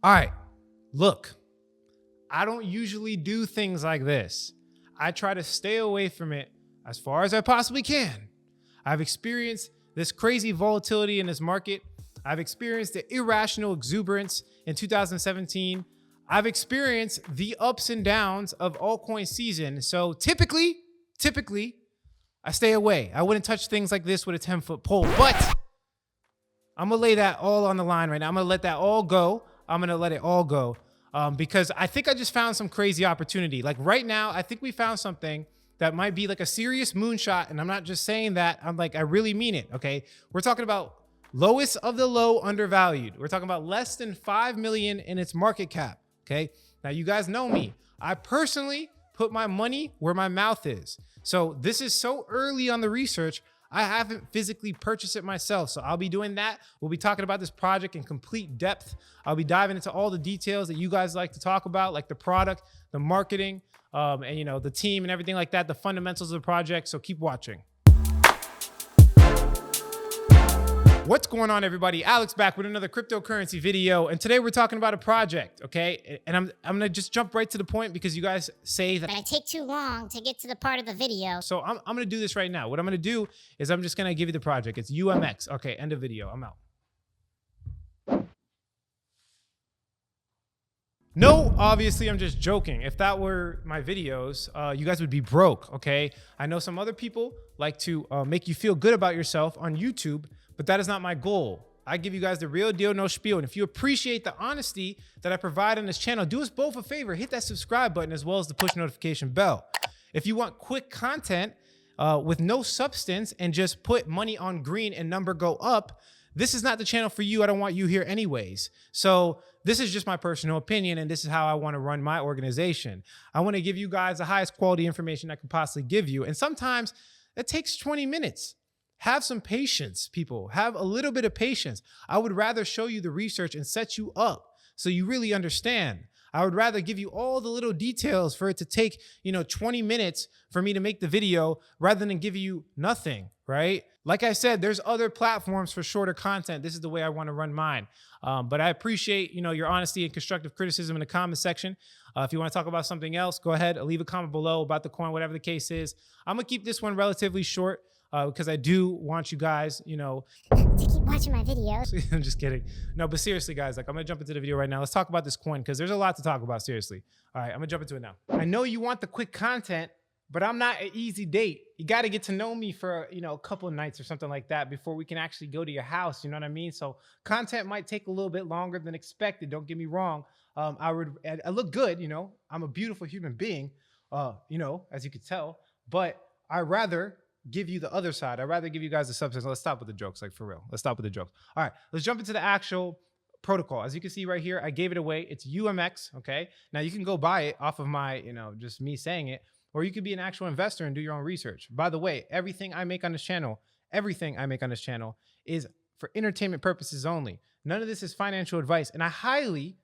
All right, look, I don't usually do things like this. I try to stay away from it as far as I possibly can. I've experienced this crazy volatility in this market. I've experienced the irrational exuberance in 2017. I've experienced the ups and downs of altcoin season. So typically, I stay away. I wouldn't touch things like this with a 10-foot pole, but I'm gonna lay that all on the line right now. I'm gonna let that all go. I'm gonna let it all go because I think I just found some crazy opportunity. Like right now, I think we found something that might be like a serious moonshot. And I'm not just saying that, I'm like, I really mean it, okay? We're talking about lowest of the low undervalued. We're talking about less than 5 million in its market cap, okay? Now you guys know me. I personally put my money where my mouth is. So this is so early on the research, I haven't physically purchased it myself. So I'll be doing that. We'll be talking about this project in complete depth. I'll be diving into all the details that you guys like to talk about, like the product, the marketing, and you know, the team and everything like that, the fundamentals of the project. So keep watching. What's going on, everybody? Alex back with another cryptocurrency video. And today we're talking about a project, okay? And I'm gonna just jump right to the point because you guys say that I take too long to get to the part of the video. So I'm gonna do this right now. What I'm gonna do is I'm just gonna give you the project. It's UMX. Okay, end of video, I'm out. No, obviously I'm just joking. If that were my videos, you guys would be broke, okay? I know some other people like to make you feel good about yourself on YouTube, but that is not my goal. I give you guys the real deal, no spiel. And if you appreciate the honesty that I provide on this channel, do us both a favor, hit that subscribe button as well as the push notification bell. If you want quick content with no substance and just put money on green and number go up, this is not the channel for you. I don't want you here anyways. So this is just my personal opinion, and this is how I want to run my organization. I want to give you guys the highest quality information I can possibly give you. And sometimes it takes 20 minutes. Have some patience, people. Have a little bit of patience. I would rather show you the research and set you up so you really understand. I would rather give you all the little details for it to take, 20 minutes for me to make the video rather than give you nothing, right? Like I said, there's other platforms for shorter content. This is the way I want to run mine. But I appreciate, your honesty and constructive criticism in the comment section. If you want to talk about something else, go ahead, leave a comment below about the coin, whatever the case is. I'm going to keep this one relatively short. Because I do want you guys, to keep watching my videos. I'm just kidding. No, but seriously, guys, like I'm gonna jump into the video right now. Let's talk about this coin because there's a lot to talk about. Seriously. All right, I'm gonna jump into it now. I know you want the quick content, but I'm not an easy date. You got to get to know me for, a couple of nights or something like that before we can actually go to your house. You know what I mean? So content might take a little bit longer than expected. Don't get me wrong. I look good. I'm a beautiful human being, as you could tell, but I rather give you the other side. I'd rather give you guys the substance. Let's stop with the jokes, like for real. Let's stop with the jokes. All right, let's jump into the actual protocol. As you can see right here, I gave it away. It's UMX, okay? Now you can go buy it off of my, just me saying it, or you could be an actual investor and do your own research. By the way, everything I make on this channel is for entertainment purposes only. None of this is financial advice. And I highly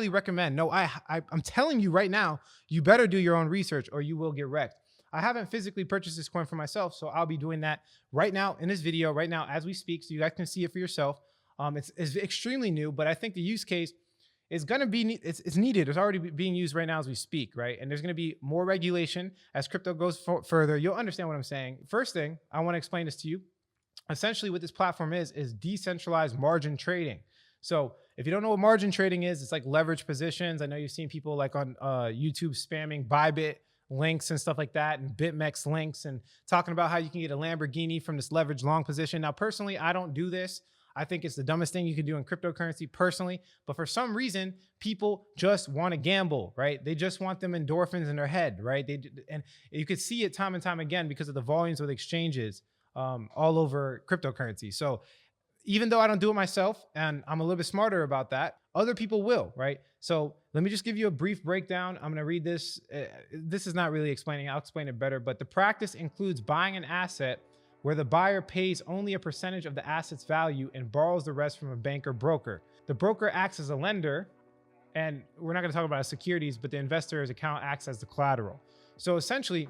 recommend, I'm telling you right now, you better do your own research or you will get wrecked. I haven't physically purchased this coin for myself, so I'll be doing that right now in this video, right now as we speak, so you guys can see it for yourself. It's extremely new, but I think the use case is going to be, it's needed. It's already being used right now as we speak, right? And there's going to be more regulation as crypto goes further. You'll understand what I'm saying. First thing, I want to explain this to you. Essentially what this platform is decentralized margin trading. So if you don't know what margin trading is, it's like leverage positions. I know you've seen people like on YouTube spamming Bybit links and stuff like that, and BitMEX links, and talking about how you can get a Lamborghini from this leverage long position. Now, personally, I don't do this. I think it's the dumbest thing you can do in cryptocurrency personally, but for some reason, people just want to gamble, right? They just want them endorphins in their head, right? And you could see it time and time again because of the volumes of the exchanges all over cryptocurrency. So even though I don't do it myself, and I'm a little bit smarter about that, other people will, right? So let me just give you a brief breakdown. I'm going to read this. This is not really explaining. I'll explain it better. But the practice includes buying an asset where the buyer pays only a percentage of the asset's value and borrows the rest from a bank or broker. The broker acts as a lender, and we're not going to talk about securities, but the investor's account acts as the collateral. So essentially,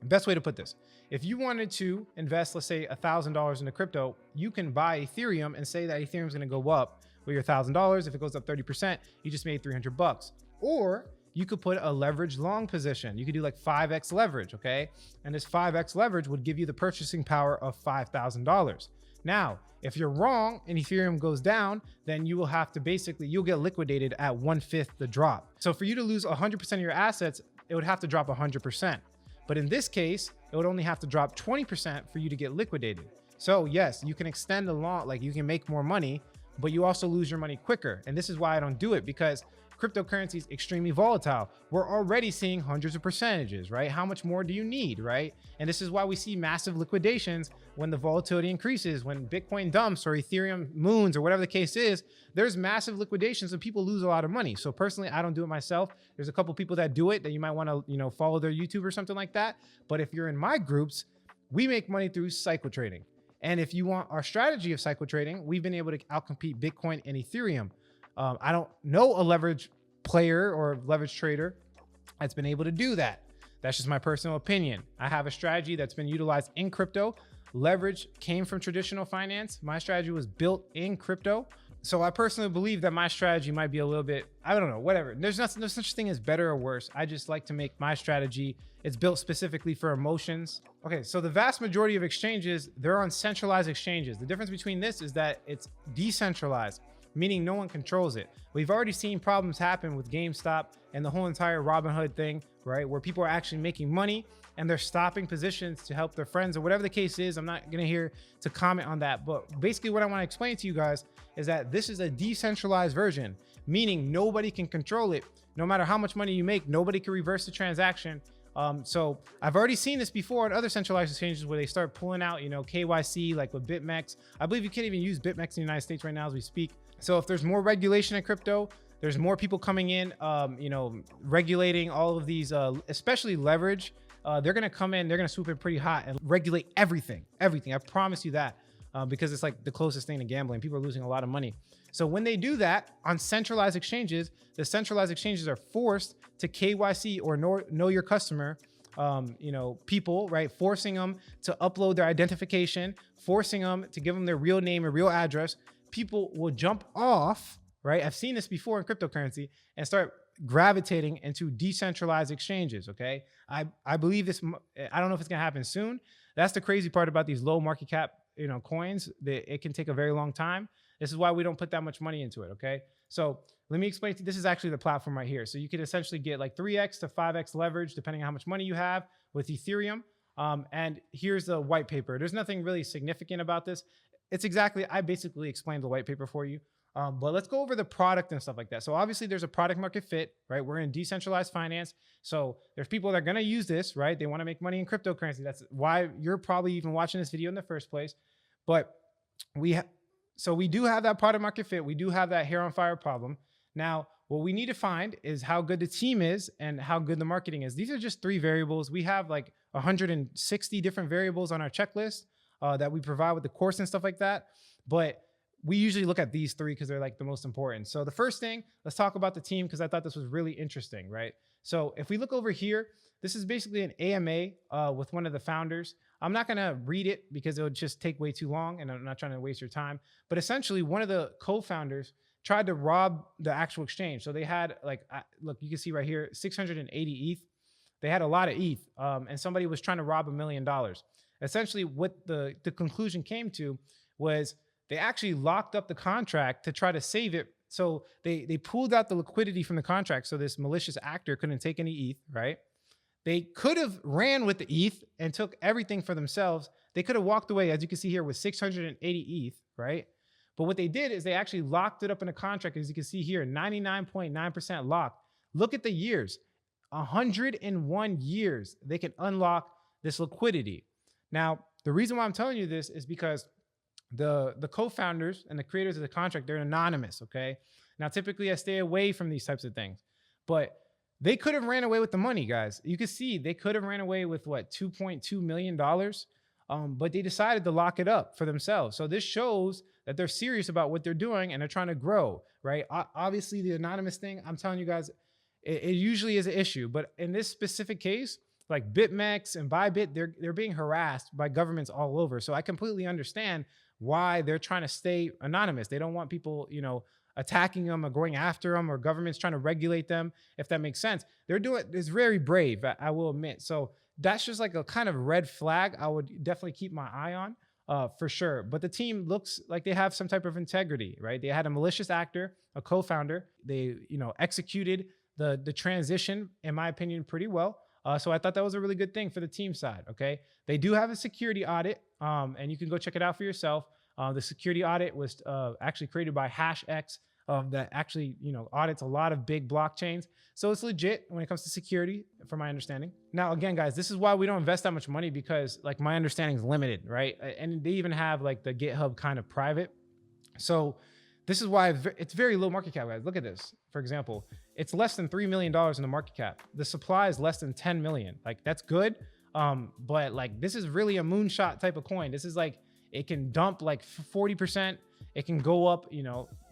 best way to put this, if you wanted to invest, let's say $1,000 into crypto, you can buy Ethereum and say that Ethereum is going to go up with your $1,000. If it goes up 30%, you just made 300 bucks. Or you could put a leverage long position. You could do like 5x leverage, okay? And this 5x leverage would give you the purchasing power of $5,000. Now, if you're wrong and Ethereum goes down, then you will have to you'll get liquidated at 1/5 the drop. So for you to lose 100% of your assets, it would have to drop 100%. But in this case, it would only have to drop 20% for you to get liquidated. So yes, you can extend the long, like you can make more money, but you also lose your money quicker. And this is why I don't do it, because cryptocurrency is extremely volatile. We're already seeing hundreds of percentages, right? How much more do you need, right? And this is why we see massive liquidations when the volatility increases, when Bitcoin dumps or Ethereum moons or whatever the case is, there's massive liquidations and people lose a lot of money. So personally, I don't do it myself. There's a couple people that do it that you might want to, follow their YouTube or something like that. But if you're in my groups, we make money through cycle trading. And if you want our strategy of cycle trading, we've been able to outcompete Bitcoin and Ethereum. I don't know a leverage player or leverage trader that's been able to do that. That's just my personal opinion. I have a strategy that's been utilized in crypto. Leverage came from traditional finance. My strategy was built in crypto. So I personally believe that my strategy might be a little bit, I don't know, whatever. There's no such thing as better or worse. I just like to make my strategy, it's built specifically for emotions. Okay, so the vast majority of exchanges, they're on centralized exchanges. The difference between this is that it's decentralized, meaning no one controls it. We've already seen problems happen with GameStop and the whole entire Robinhood thing, right? Where people are actually making money and they're stopping positions to help their friends or whatever the case is. I'm not gonna here to comment on that, but basically what I wanna explain to you guys is that this is a decentralized version, meaning nobody can control it. No matter how much money you make, nobody can reverse the transaction. So I've already seen this before on other centralized exchanges where they start pulling out, KYC, like with BitMEX. I believe you can't even use BitMEX in the United States right now as we speak. So if there's more regulation in crypto, there's more people coming in, regulating all of these, especially leverage. They're going to come in, they're going to swoop in pretty hot and regulate everything. I promise you that, because it's like the closest thing to gambling. People are losing a lot of money. So when they do that on centralized exchanges, the centralized exchanges are forced to KYC or know your customer, people, right? Forcing them to upload their identification, forcing them to give them their real name and real address. People will jump off, right? I've seen this before in cryptocurrency and start gravitating into decentralized exchanges, okay? I believe this, I don't know if it's gonna happen soon. That's the crazy part about these low market cap, coins. It can take a very long time. This is why we don't put that much money into it, okay? So let me explain to you. This is actually the platform right here. So you could essentially get like 3x to 5x leverage depending on how much money you have with Ethereum. And here's the white paper. There's nothing really significant about this. I basically explained the white paper for you. But let's go over the product and stuff like that. So obviously there's a product market fit, right? We're in decentralized finance. So there's people that are going to use this, right? They want to make money in cryptocurrency. That's why you're probably even watching this video in the first place. But so we do have that product market fit. We do have that hair on fire problem. Now, what we need to find is how good the team is and how good the marketing is. These are just 3 variables. We have like 160 different variables on our checklist that we provide with the course and stuff like that. But we usually look at these 3 because they're like the most important. So the first thing, let's talk about the team because I thought this was really interesting, right? So if we look over here, this is basically an AMA with one of the founders. I'm not going to read it because it would just take way too long and I'm not trying to waste your time. But essentially, one of the co-founders tried to rob the actual exchange. So they had look, you can see right here, 680 ETH. They had a lot of ETH and somebody was trying to rob $1 million. Essentially, what the conclusion came to was they actually locked up the contract to try to save it. So they pulled out the liquidity from the contract. So this malicious actor couldn't take any ETH, right? They could have ran with the ETH and took everything for themselves. They could have walked away, as you can see here, with 680 ETH, right? But what they did is they actually locked it up in a contract, as you can see here, 99.9% locked. Look at the years, 101 years they can unlock this liquidity. Now, the reason why I'm telling you this is because the co-founders and the creators of the contract, they're anonymous, okay? Now, typically I stay away from these types of things, but they could have ran away with the money, guys. You can see they could have ran away with what, $2.2 million, but they decided to lock it up for themselves. So this shows that they're serious about what they're doing and they're trying to grow, right? Obviously, the anonymous thing, I'm telling you guys, it usually is an issue, but in this specific case, like BitMEX and Bybit, they're being harassed by governments all over. So I completely understand why they're trying to stay anonymous. They don't want people, attacking them or going after them, or governments trying to regulate them, if that makes sense. They're doing it's very brave, I will admit. So that's just like a kind of red flag I would definitely keep my eye on, for sure. But the team looks like they have some type of integrity, right? They had a malicious actor, a co-founder. They, executed the transition, in my opinion, pretty well. So I thought that was a really good thing for the team side. Okay, they do have a security audit, and you can go check it out for yourself. The security audit was actually created by HashX, that actually audits a lot of big blockchains. So it's legit when it comes to security, from my understanding. Now, again, guys, this is why we don't invest that much money, because like my understanding is limited, right? And they even have like the GitHub kind of private. So this is why it's very low market cap, guys. Look at this. For example, it's less than $3 million in the market cap. The supply is less than 10 million. Like, that's good. But like, this is really a moonshot type of coin. This is like, it can dump like 40%. It can go up,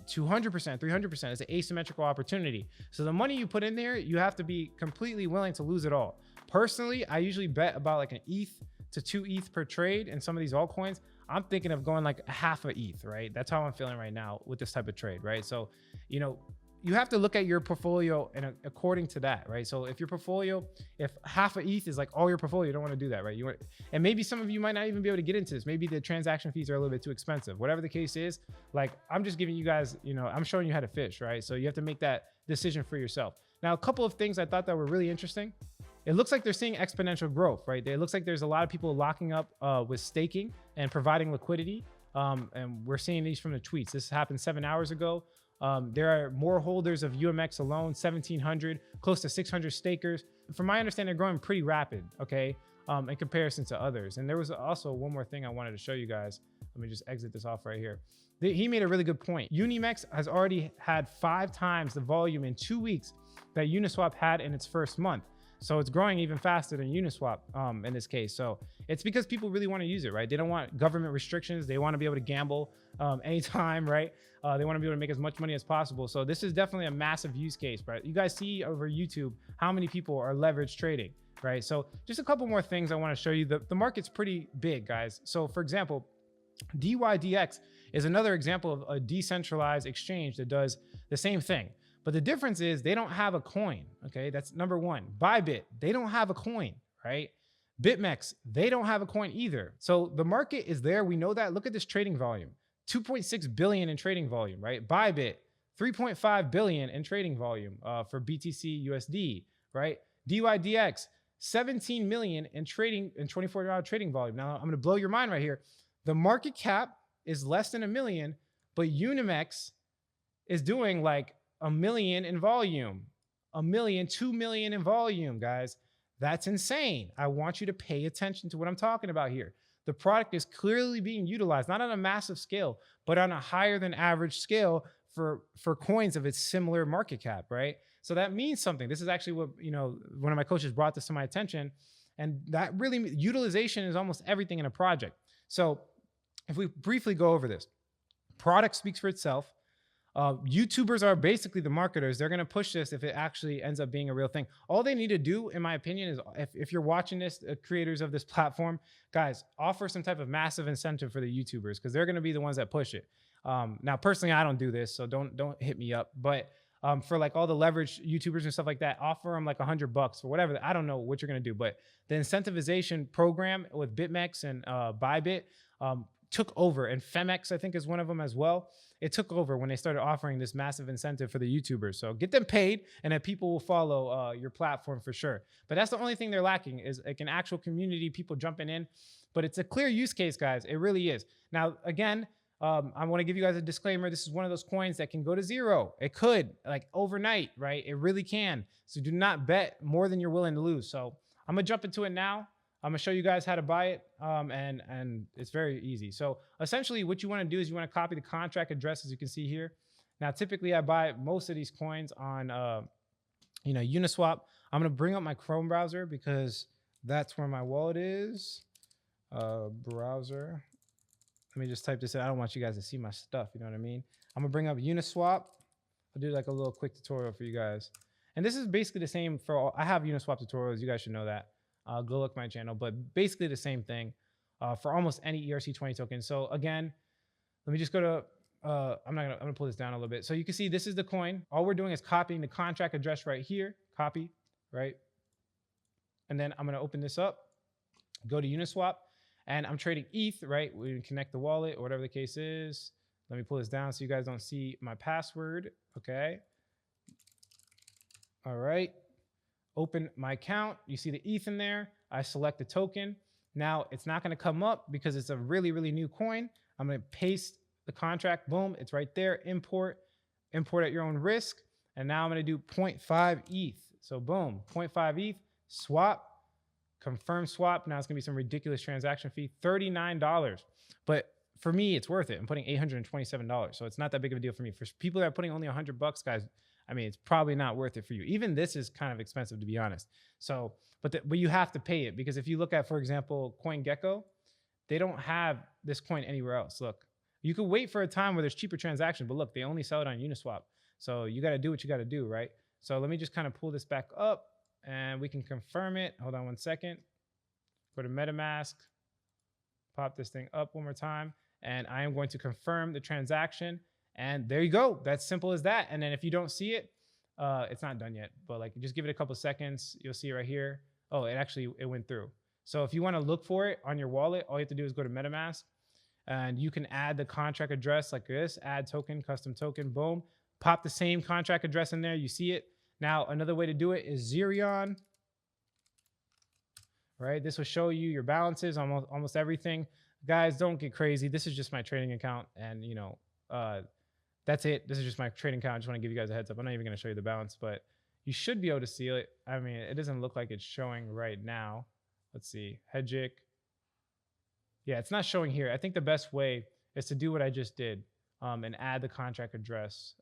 200%, 300%. It's an asymmetrical opportunity. So the money you put in there, you have to be completely willing to lose it all. Personally, I usually bet about like an ETH to 2 ETH per trade in some of these altcoins. I'm thinking of going like a half a ETH, right? That's how I'm feeling right now with this type of trade, right? So, you have to look at your portfolio and according to that, right? So if your portfolio, if half a ETH is like all your portfolio, you don't want to do that, right? And maybe some of you might not even be able to get into this. Maybe the transaction fees are a little bit too expensive. Whatever the case is, like, I'm just giving you guys, I'm showing you how to fish, right? So you have to make that decision for yourself. Now, a couple of things I thought that were really interesting. It looks like they're seeing exponential growth, right? It looks like there's a lot of people locking up with staking and providing liquidity. And we're seeing these from the tweets. This happened 7 hours ago. There are more holders of UMX alone, 1,700, close to 600 stakers. From my understanding, they're growing pretty rapid, okay, in comparison to others. And there was also one more thing I wanted to show you guys. Let me just exit this off right here. He made a really good point. UniMex has already had 5 times the volume in 2 weeks that Uniswap had in its first month. So it's growing even faster than Uniswap in this case. So it's because people really want to use it, right? They don't want government restrictions. They want to be able to gamble anytime, right? They want to be able to make as much money as possible. So this is definitely a massive use case, right? You guys see over YouTube how many people are leverage trading, right? So just a couple more things I want to show you. The market's pretty big, guys. So for example, DYDX is another example of a decentralized exchange that does the same thing. But the difference is they don't have a coin, okay? That's number one. Bybit, they don't have a coin, right? BitMEX, they don't have a coin either. So the market is there. We know that. Look at this trading volume. 2.6 billion in trading volume, right? Bybit, 3.5 billion in trading volume for BTC USD, right? DYDX, 17 million in trading in 24-hour trading volume. Now I'm going to blow your mind right here. The market cap is less than $1 million, but UniMex is doing like $1 million in volume, $1 million, $2 million in volume, guys. That's insane. I want you to pay attention to what I'm talking about here. The product is clearly being utilized, not on a massive scale, but on a higher than average scale for coins of its similar market cap, right? So that means something. This is actually what, one of my coaches brought this to my attention. And that really, utilization is almost everything in a project. So if we briefly go over this, product speaks for itself. YouTubers are basically the marketers. They're going to push this if it actually ends up being a real thing. All they need to do, in my opinion, is if you're watching this, creators of this platform, guys, offer some type of massive incentive for the YouTubers, because they're going to be the ones that push it. Now, personally, I don't do this, so don't hit me up. But for like all the leverage YouTubers and stuff like that, offer them like $100 for whatever. I don't know what you're going to do, but the incentivization program with BitMEX and Bybit took over, and Femex, I think, is one of them as well. It took over when they started offering this massive incentive for the YouTubers. So get them paid, and then people will follow your platform for sure. But that's the only thing they're lacking, is like an actual community, people jumping in. But it's a clear use case, guys. It really is. Now, again, I want to give you guys a disclaimer. This is one of those coins that can go to zero. It could, like overnight, right? It really can. So do not bet more than you're willing to lose. So I'm going to jump into it now. I'm gonna show you guys how to buy it, and it's very easy. So essentially what you wanna do is you wanna copy the contract address, as you can see here. Now, typically I buy most of these coins on Uniswap. I'm gonna bring up my Chrome browser because that's where my wallet is. Browser. Let me just type this in. I don't want you guys to see my stuff, you know what I mean? I'm gonna bring up Uniswap. I'll do like a little quick tutorial for you guys. And this is basically the same for all. I have Uniswap tutorials, you guys should know that. Go look my channel, but basically the same thing for almost any ERC20 token. So again, Let me just go to, I'm gonna pull this down a little bit. So you can see this is the coin. All we're doing is copying the contract address right here, copy, right? And then I'm gonna open this up, go to Uniswap, and I'm trading ETH, right? We connect the wallet or whatever the case is. Let me pull this down so you guys don't see my password, okay? All right, open my account. You see the ETH in there. I select the token. Now it's not gonna come up because it's a really, really new coin. I'm gonna paste the contract, boom, it's right there. Import at your own risk. And now I'm gonna do 0.5 ETH. So boom, 0.5 ETH, swap, confirm swap. Now it's gonna be some ridiculous transaction fee, $39. But for me, it's worth it. I'm putting $827. So it's not that big of a deal for me. For people that are putting only $100, guys, I mean, it's probably not worth it for you. Even this is kind of expensive, to be honest. So, but you have to pay it, because if you look at, for example, CoinGecko, they don't have this coin anywhere else. Look, you could wait for a time where there's cheaper transactions, but look, they only sell it on Uniswap. So you got to do what you got to do, right? So let me just kind of pull this back up and we can confirm it. Hold on one second. Go to MetaMask, pop this thing up one more time, and I am going to confirm the transaction. And there you go. That's simple as that. And then if you don't see it, it's not done yet, but like just give it a couple seconds. You'll see it right here. Oh, it went through. So if you want to look for it on your wallet, all you have to do is go to MetaMask, and you can add the contract address like this, add token, custom token, boom. Pop the same contract address in there. You see it. Now, another way to do it is Zerion, right? This will show you your balances, almost everything. Guys, don't get crazy. This is just my trading account, and you know, that's it. This is just my trading account. I just want to give you guys a heads up. I'm not even going to show you the balance, but you should be able to see it. I mean, it doesn't look like it's showing right now. Let's see, Jikh. Yeah, it's not showing here. I think the best way is to do what I just did, and add the contract address,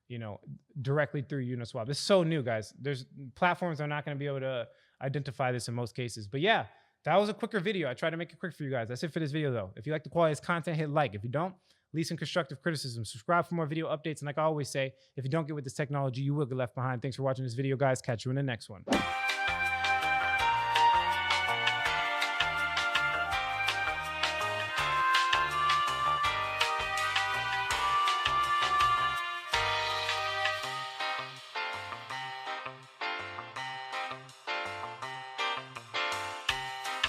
you know, directly through Uniswap. It's so new, guys. There's platforms that are not going to be able to identify this in most cases. But yeah, that was a quicker video. I tried to make it quick for you guys. That's it for this video, though. If you like the quality of this content, hit like. If you don't, leave some constructive criticism. Subscribe for more video updates. And like I always say, if you don't get with this technology, you will get left behind. Thanks for watching this video, guys. Catch you in the next one.